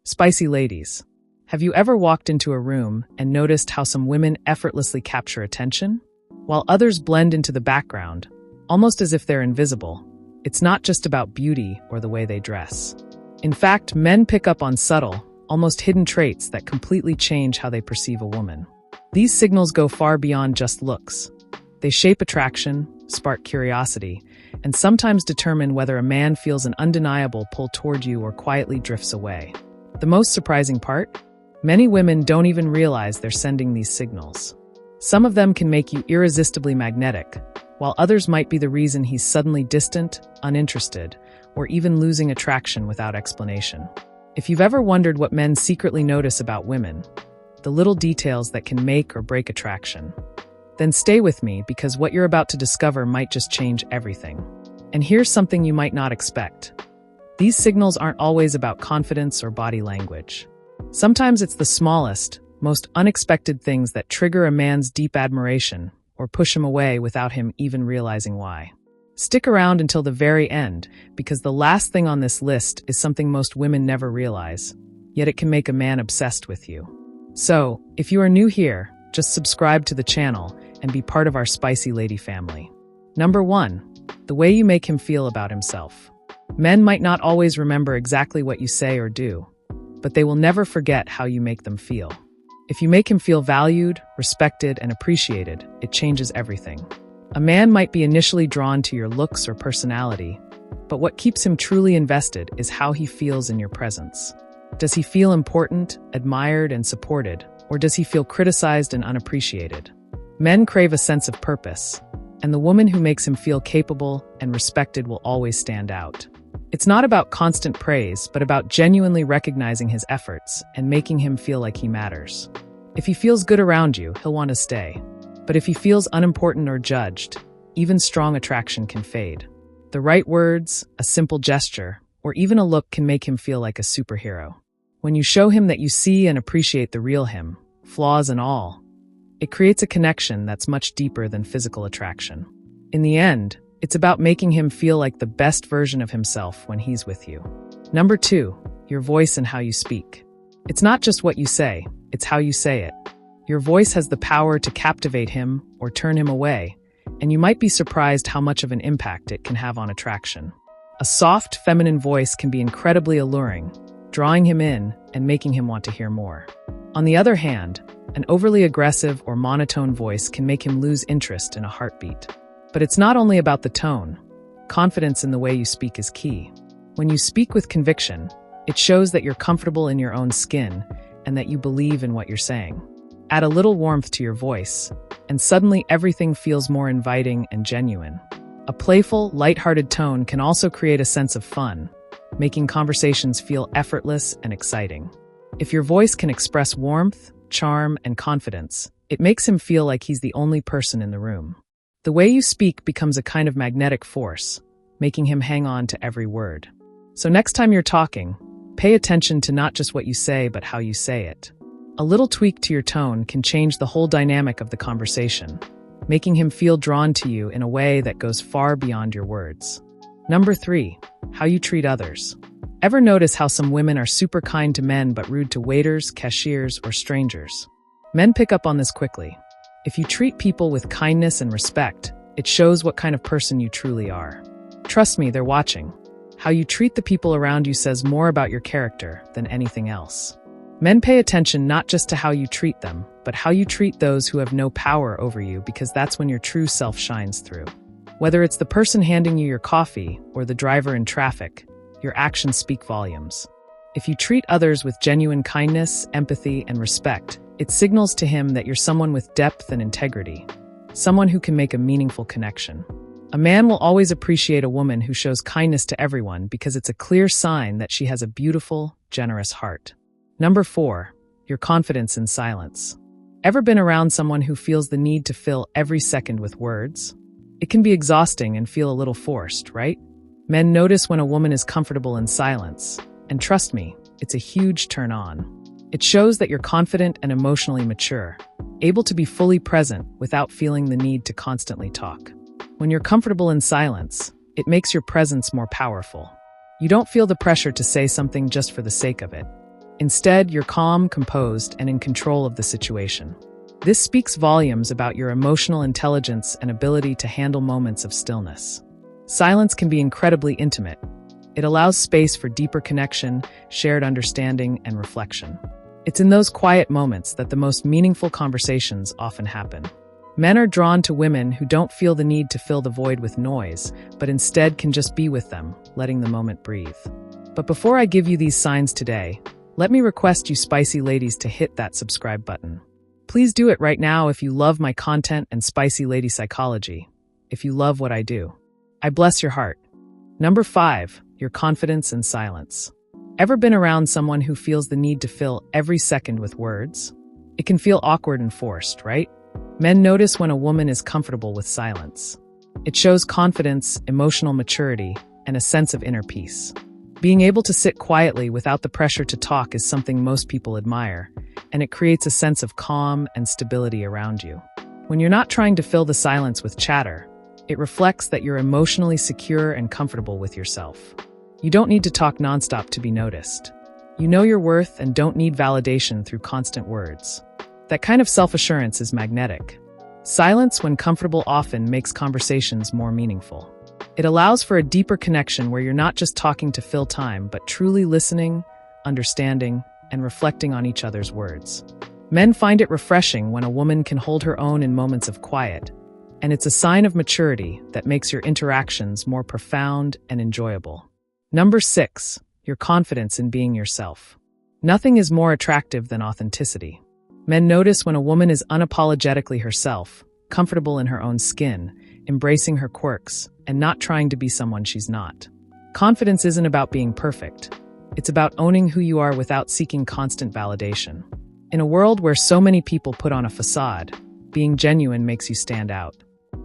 Spicy ladies, have you ever walked into a room and noticed how some women effortlessly capture attention, while others blend into the background, almost as if they're invisible? It's not just about beauty or the way they dress. In fact, men pick up on subtle, almost hidden traits that completely change how they perceive a woman. These signals go far beyond just looks. They shape attraction, spark curiosity, and sometimes determine whether a man feels an undeniable pull toward you or quietly drifts away. The most surprising part? Many women don't even realize they're sending these signals. Some of them can make you irresistibly magnetic, while others might be the reason he's suddenly distant, uninterested, or even losing attraction without explanation. If you've ever wondered what men secretly notice about women, the little details that can make or break attraction, then stay with me because what you're about to discover might just change everything. And here's something you might not expect. These signals aren't always about confidence or body language. Sometimes it's the smallest, most unexpected things that trigger a man's deep admiration or push him away without him even realizing why. Stick around until the very end, because the last thing on this list is something most women never realize, yet it can make a man obsessed with you. So, if you are new here, just subscribe to the channel and be part of our Spicy Lady family. Number 1. The way you make him feel about himself. Men might not always remember exactly what you say or do, but they will never forget how you make them feel. If you make him feel valued, respected, and appreciated, it changes everything. A man might be initially drawn to your looks or personality, but what keeps him truly invested is how he feels in your presence. Does he feel important, admired, and supported, or does he feel criticized and unappreciated? Men crave a sense of purpose, and the woman who makes him feel capable and respected will always stand out. It's not about constant praise, but about genuinely recognizing his efforts and making him feel like he matters. If he feels good around you, he'll want to stay. But if he feels unimportant or judged, even strong attraction can fade. The right words, a simple gesture, or even a look can make him feel like a superhero. When you show him that you see and appreciate the real him, flaws and all, it creates a connection that's much deeper than physical attraction. In the end, it's about making him feel like the best version of himself when he's with you. Number 2, your voice and how you speak. It's not just what you say, it's how you say it. Your voice has the power to captivate him or turn him away, and you might be surprised how much of an impact it can have on attraction. A soft, feminine voice can be incredibly alluring, drawing him in and making him want to hear more. On the other hand, an overly aggressive or monotone voice can make him lose interest in a heartbeat. But it's not only about the tone. Confidence in the way you speak is key. When you speak with conviction, it shows that you're comfortable in your own skin and that you believe in what you're saying. Add a little warmth to your voice, and suddenly everything feels more inviting and genuine. A playful, lighthearted tone can also create a sense of fun, making conversations feel effortless and exciting. If your voice can express warmth, charm, and confidence, it makes him feel like he's the only person in the room. The way you speak becomes a kind of magnetic force, making him hang on to every word. So next time you're talking, pay attention to not just what you say, but how you say it. A little tweak to your tone can change the whole dynamic of the conversation, making him feel drawn to you in a way that goes far beyond your words. Number 3, how you treat others. Ever notice how some women are super kind to men but rude to waiters, cashiers, or strangers? Men pick up on this quickly. If you treat people with kindness and respect, it shows what kind of person you truly are. Trust me, they're watching. How you treat the people around you says more about your character than anything else. Men pay attention not just to how you treat them, but how you treat those who have no power over you, because that's when your true self shines through. Whether it's the person handing you your coffee or the driver in traffic, your actions speak volumes. If you treat others with genuine kindness, empathy, and respect, it signals to him that you're someone with depth and integrity, someone who can make a meaningful connection. A man will always appreciate a woman who shows kindness to everyone because it's a clear sign that she has a beautiful, generous heart. Number 4, your confidence in silence. Ever been around someone who feels the need to fill every second with words? It can be exhausting and feel a little forced, right? Men notice when a woman is comfortable in silence, and trust me, it's a huge turn on. It shows that you're confident and emotionally mature, able to be fully present without feeling the need to constantly talk. When you're comfortable in silence, it makes your presence more powerful. You don't feel the pressure to say something just for the sake of it. Instead, you're calm, composed, and in control of the situation. This speaks volumes about your emotional intelligence and ability to handle moments of stillness. Silence can be incredibly intimate. It allows space for deeper connection, shared understanding, and reflection. It's in those quiet moments that the most meaningful conversations often happen. Men are drawn to women who don't feel the need to fill the void with noise, but instead can just be with them, letting the moment breathe. But before I give you these signs today, let me request you spicy ladies to hit that subscribe button. Please do it right now if you love my content and spicy lady psychology. If you love what I do. I bless your heart. Number 5, your confidence and silence. Ever been around someone who feels the need to fill every second with words? It can feel awkward and forced, right? Men notice when a woman is comfortable with silence. It shows confidence, emotional maturity, and a sense of inner peace. Being able to sit quietly without the pressure to talk is something most people admire, and it creates a sense of calm and stability around you. When you're not trying to fill the silence with chatter, it reflects that you're emotionally secure and comfortable with yourself. You don't need to talk nonstop to be noticed. You know your worth and don't need validation through constant words. That kind of self-assurance is magnetic. Silence, when comfortable, often makes conversations more meaningful. It allows for a deeper connection where you're not just talking to fill time, but truly listening, understanding, and reflecting on each other's words. Men find it refreshing when a woman can hold her own in moments of quiet, and it's a sign of maturity that makes your interactions more profound and enjoyable. Number 6, your confidence in being yourself. Nothing is more attractive than authenticity. Men notice when a woman is unapologetically herself, comfortable in her own skin, embracing her quirks, and not trying to be someone she's not. Confidence isn't about being perfect. It's about owning who you are without seeking constant validation. In a world where so many people put on a facade, being genuine makes you stand out.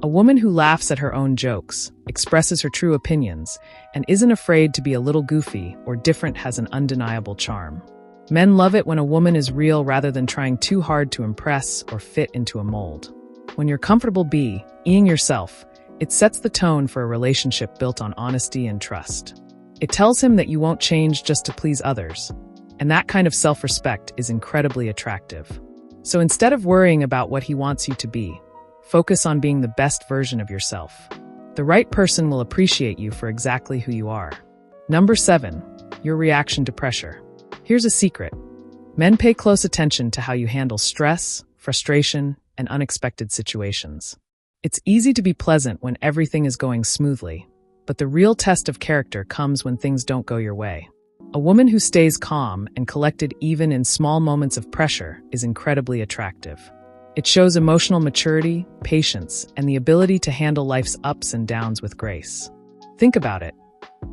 A woman who laughs at her own jokes, expresses her true opinions, and isn't afraid to be a little goofy or different has an undeniable charm. Men love it when a woman is real rather than trying too hard to impress or fit into a mold. When you're comfortable being yourself, it sets the tone for a relationship built on honesty and trust. It tells him that you won't change just to please others, and that kind of self-respect is incredibly attractive. So instead of worrying about what he wants you to be, focus on being the best version of yourself. The right person will appreciate you for exactly who you are. Number 7, your reaction to pressure. Here's a secret. Men pay close attention to how you handle stress, frustration, and unexpected situations. It's easy to be pleasant when everything is going smoothly, but the real test of character comes when things don't go your way. A woman who stays calm and collected even in small moments of pressure is incredibly attractive. It shows emotional maturity, patience, and the ability to handle life's ups and downs with grace. Think about it.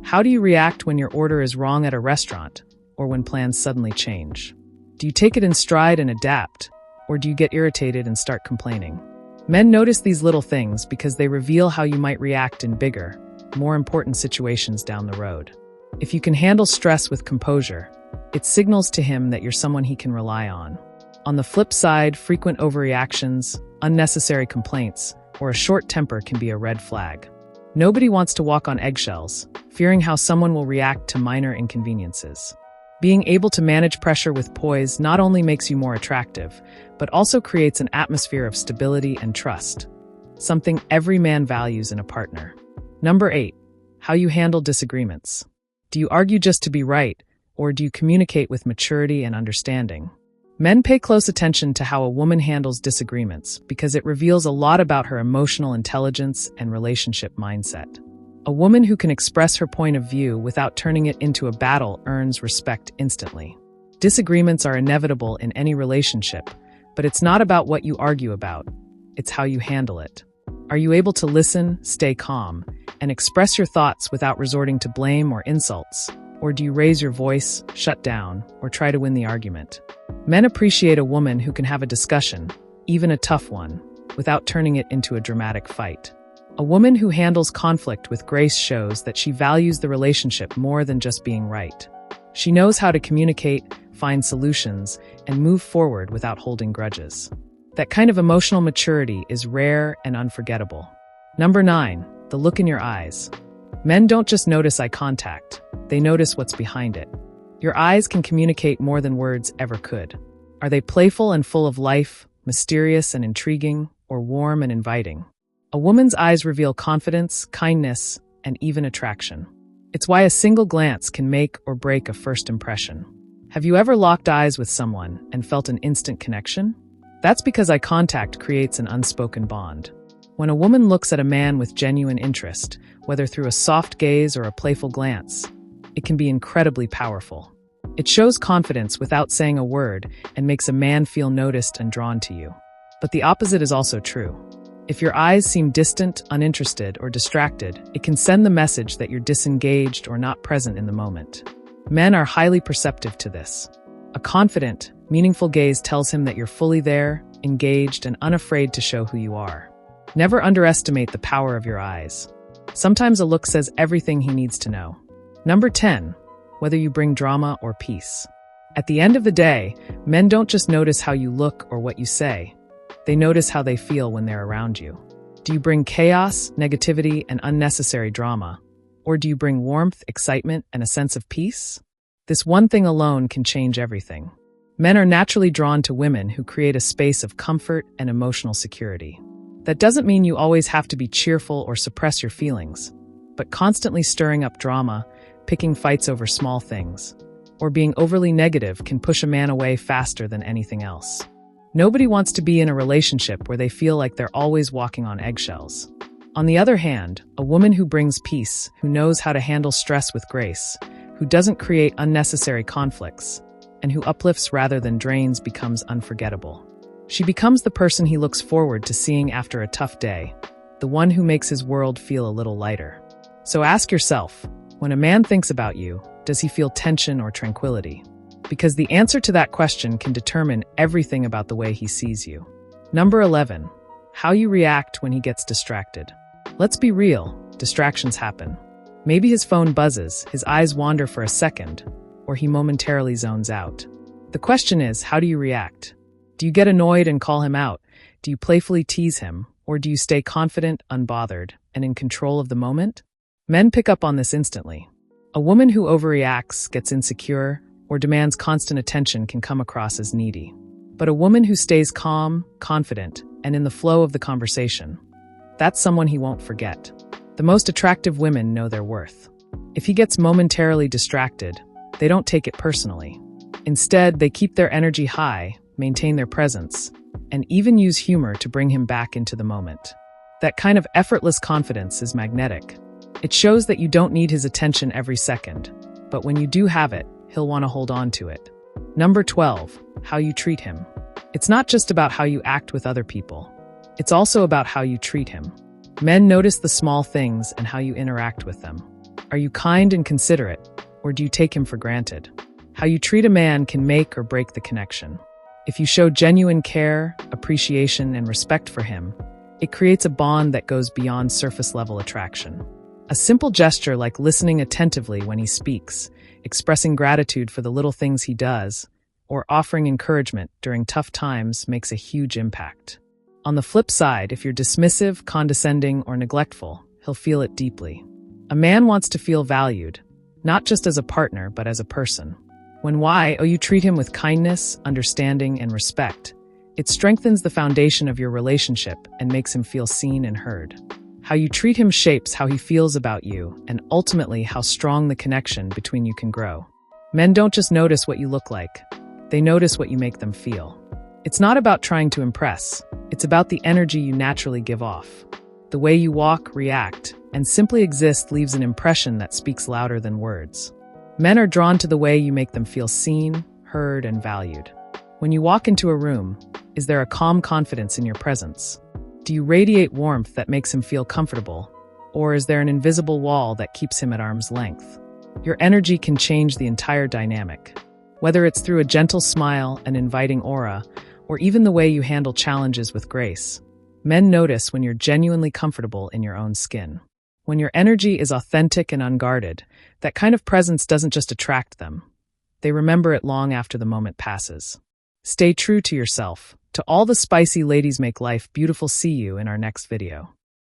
How do you react when your order is wrong at a restaurant, or when plans suddenly change? Do you take it in stride and adapt, or do you get irritated and start complaining? Men notice these little things because they reveal how you might react in bigger, more important situations down the road. If you can handle stress with composure, it signals to him that you're someone he can rely on. On the flip side, frequent overreactions, unnecessary complaints, or a short temper can be a red flag. Nobody wants to walk on eggshells, fearing how someone will react to minor inconveniences. Being able to manage pressure with poise not only makes you more attractive, but also creates an atmosphere of stability and trust, something every man values in a partner. Number 8, how you handle disagreements. Do you argue just to be right, or do you communicate with maturity and understanding? Men pay close attention to how a woman handles disagreements because it reveals a lot about her emotional intelligence and relationship mindset. A woman who can express her point of view without turning it into a battle earns respect instantly. Disagreements are inevitable in any relationship, but it's not about what you argue about, it's how you handle it. Are you able to listen, stay calm, and express your thoughts without resorting to blame or insults? Or do you raise your voice, shut down, or try to win the argument? Men appreciate a woman who can have a discussion, even a tough one, without turning it into a dramatic fight. A woman who handles conflict with grace shows that she values the relationship more than just being right. She knows how to communicate, find solutions, and move forward without holding grudges. That kind of emotional maturity is rare and unforgettable. Number 9, the look in your eyes. Men don't just notice eye contact, they notice what's behind it. Your eyes can communicate more than words ever could. Are they playful and full of life, mysterious and intriguing, or warm and inviting? A woman's eyes reveal confidence, kindness, and even attraction. It's why a single glance can make or break a first impression. Have you ever locked eyes with someone and felt an instant connection? That's because eye contact creates an unspoken bond. When a woman looks at a man with genuine interest, whether through a soft gaze or a playful glance, it can be incredibly powerful. It shows confidence without saying a word and makes a man feel noticed and drawn to you. But the opposite is also true. If your eyes seem distant, uninterested, or distracted, it can send the message that you're disengaged or not present in the moment. Men are highly perceptive to this. A confident, meaningful gaze tells him that you're fully there, engaged, and unafraid to show who you are. Never underestimate the power of your eyes. Sometimes a look says everything he needs to know. Number 10, whether you bring drama or peace. At the end of the day, men don't just notice how you look or what you say. They notice how they feel when they're around you. Do you bring chaos, negativity, and unnecessary drama? Or do you bring warmth, excitement, and a sense of peace? This one thing alone can change everything. Men are naturally drawn to women who create a space of comfort and emotional security. That doesn't mean you always have to be cheerful or suppress your feelings, but constantly stirring up drama, picking fights over small things, or being overly negative can push a man away faster than anything else. Nobody wants to be in a relationship where they feel like they're always walking on eggshells. On the other hand, a woman who brings peace, who knows how to handle stress with grace, who doesn't create unnecessary conflicts, and who uplifts rather than drains becomes unforgettable. She becomes the person he looks forward to seeing after a tough day, the one who makes his world feel a little lighter. So ask yourself, when a man thinks about you, does he feel tension or tranquility? Because the answer to that question can determine everything about the way he sees you. Number 11, how you react when he gets distracted. Let's be real, distractions happen. Maybe his phone buzzes, his eyes wander for a second, or he momentarily zones out. The question is, how do you react? Do you get annoyed and call him out? Do you playfully tease him? Or do you stay confident, unbothered, and in control of the moment? Men pick up on this instantly. A woman who overreacts, gets insecure, or demands constant attention can come across as needy. But a woman who stays calm, confident, and in the flow of the conversation, that's someone he won't forget. The most attractive women know their worth. If he gets momentarily distracted, they don't take it personally. Instead, they keep their energy high, maintain their presence, and even use humor to bring him back into the moment. That kind of effortless confidence is magnetic. It shows that you don't need his attention every second, but when you do have it, he'll want to hold on to it. Number 12, how you treat him. It's not just about how you act with other people. It's also about how you treat him. Men notice the small things and how you interact with them. Are you kind and considerate, or do you take him for granted? How you treat a man can make or break the connection. If you show genuine care, appreciation, and respect for him, it creates a bond that goes beyond surface-level attraction. A simple gesture like listening attentively when he speaks, expressing gratitude for the little things he does, or offering encouragement during tough times makes a huge impact. On the flip side, if you're dismissive, condescending, or neglectful, he'll feel it deeply. A man wants to feel valued, not just as a partner, but as a person. When you treat him with kindness, understanding, and respect, it strengthens the foundation of your relationship and makes him feel seen and heard. How you treat him shapes how he feels about you and ultimately how strong the connection between you can grow. Men don't just notice what you look like. They notice what you make them feel. It's not about trying to impress. It's about the energy you naturally give off. The way you walk, react, and simply exist leaves an impression that speaks louder than words. Men are drawn to the way you make them feel seen, heard, and valued. When you walk into a room, is there a calm confidence in your presence? Do you radiate warmth that makes him feel comfortable? Or is there an invisible wall that keeps him at arm's length? Your energy can change the entire dynamic. Whether it's through a gentle smile, an inviting aura, or even the way you handle challenges with grace, men notice when you're genuinely comfortable in your own skin. When your energy is authentic and unguarded, that kind of presence doesn't just attract them. They remember it long after the moment passes. Stay true to yourself. To all the spicy ladies make life beautiful. See you in our next video.